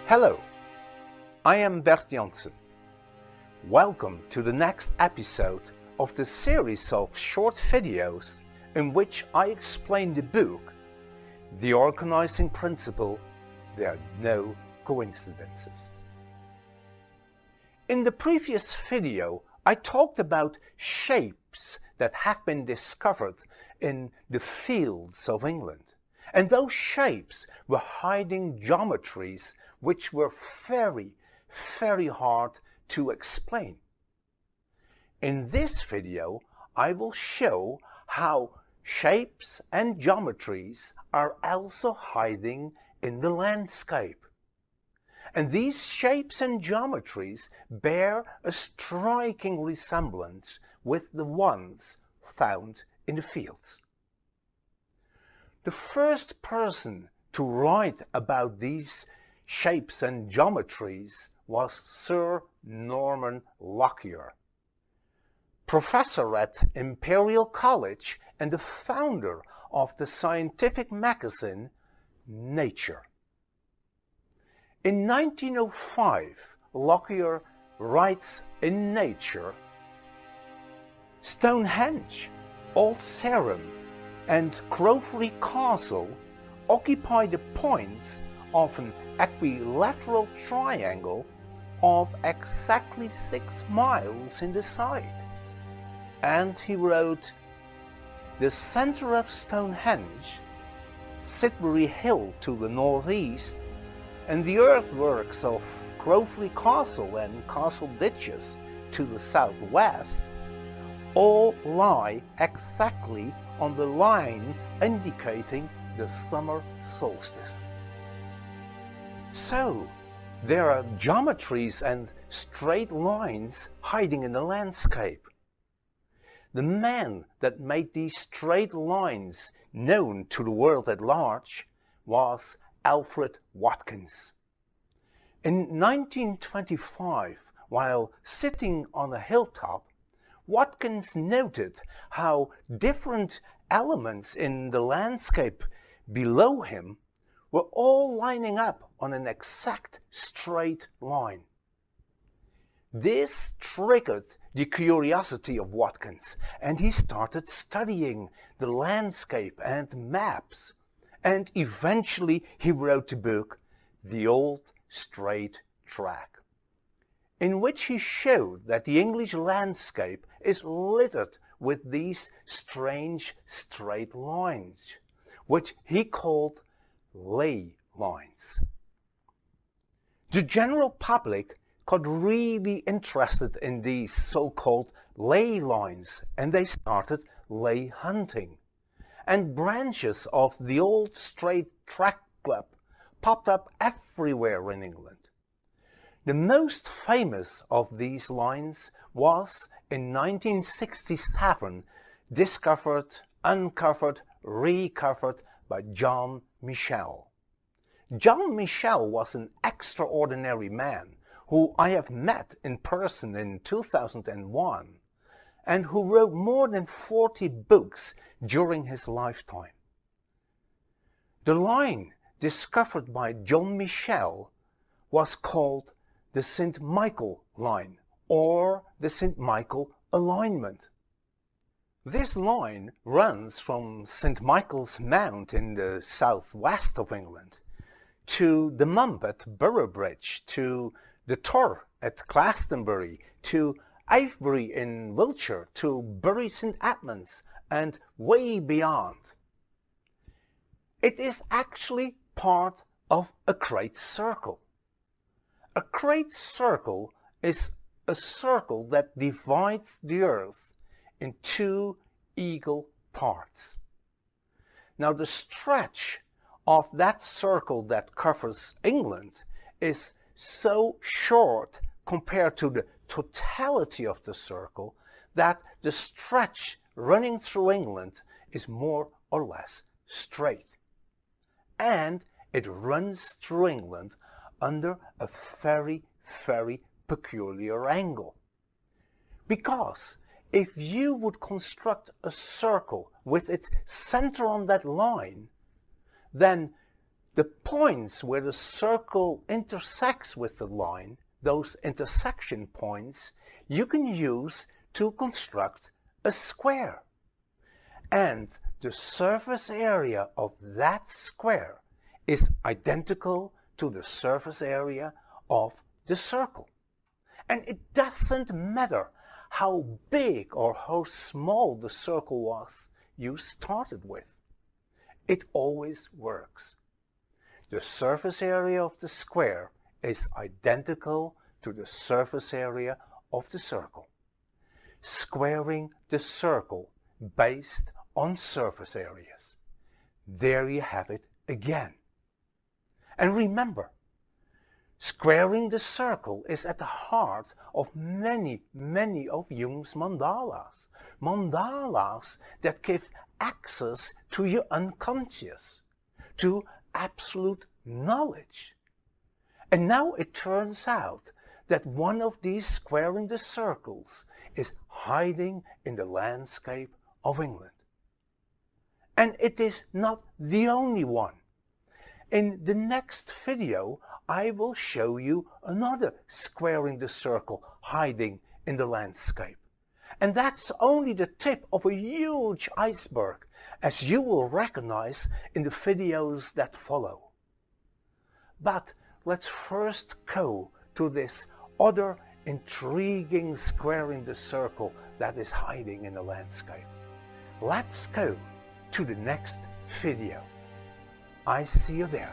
Hello, I am Bert Janssen. Welcome to the next episode of the series of short videos in which I explain the book, The Organizing Principle, There Are No Coincidences. In the previous video, I talked about shapes that have been discovered in the fields of England. And those shapes were hiding geometries which were very, very hard to explain. In this video, I will show how shapes and geometries are also hiding in the landscape. And these shapes and geometries bear a striking resemblance with the ones found in the fields. The first person to write about these shapes and geometries was Sir Norman Lockyer, professor at Imperial College and the founder of the scientific magazine Nature. In 1905, Lockyer writes in Nature, "Stonehenge, Old Sarum, and Grovery Castle occupy the points of an equilateral triangle of exactly 6 miles in the side." And he wrote, "The center of Stonehenge, Sidbury Hill to the northeast, and the earthworks of Grovery Castle and Castle Ditches to the southwest all lie exactly on the line indicating the summer solstice." So, there are geometries and straight lines hiding in the landscape. The man that made these straight lines known to the world at large was Alfred Watkins. In 1925, while sitting on a hilltop, Watkins noted how different elements in the landscape below him were all lining up on an exact straight line. This triggered the curiosity of Watkins, and he started studying the landscape and maps, and eventually he wrote the book The Old Straight Track, in which he showed that the English landscape is littered with these strange straight lines, which he called ley lines. The general public got really interested in these so-called ley lines, and they started ley hunting. And branches of the Old Straight Track Club popped up everywhere in England. The most famous of these lines was in 1967 discovered, uncovered, recovered by John Michell. John Michell was an extraordinary man who I have met in person in 2001 and who wrote more than 40 books during his lifetime. The line discovered by John Michell was called the St. Michael line, or the St. Michael alignment. This line runs from St. Michael's Mount in the southwest of England to the Mump at Boroughbridge, to the Tor at Glastonbury, to Avebury in Wiltshire, to Bury St. Edmunds, and way beyond. It is actually part of a great circle. A great circle is a circle that divides the earth in 2 equal parts. Now the stretch of that circle that covers England is so short compared to the totality of the circle that the stretch running through England is more or less straight. And it runs through England under a very, very peculiar angle. Because if you would construct a circle with its center on that line, then The points where the circle intersects with the line, those intersection points, you can use to construct a square. And the surface area of that square is identical to the surface area of the circle. And it doesn't matter how big or how small the circle was you started with. It always works. The surface area of the square is identical to the surface area of the circle. Squaring the circle based on surface areas. There you have it again. And remember, squaring the circle is at the heart of many of Jung's mandalas. Mandalas that give access to your unconscious, to absolute knowledge. And now it turns out that one of these squaring the circles is hiding in the landscape of England. And it is not the only one. In the next video, I will show you another squaring the circle hiding in the landscape. And that's only the tip of a huge iceberg, as you will recognize in the videos that follow. But let's first go to this other intriguing squaring the circle that is hiding in the landscape. Let's go to the next video. I see you there.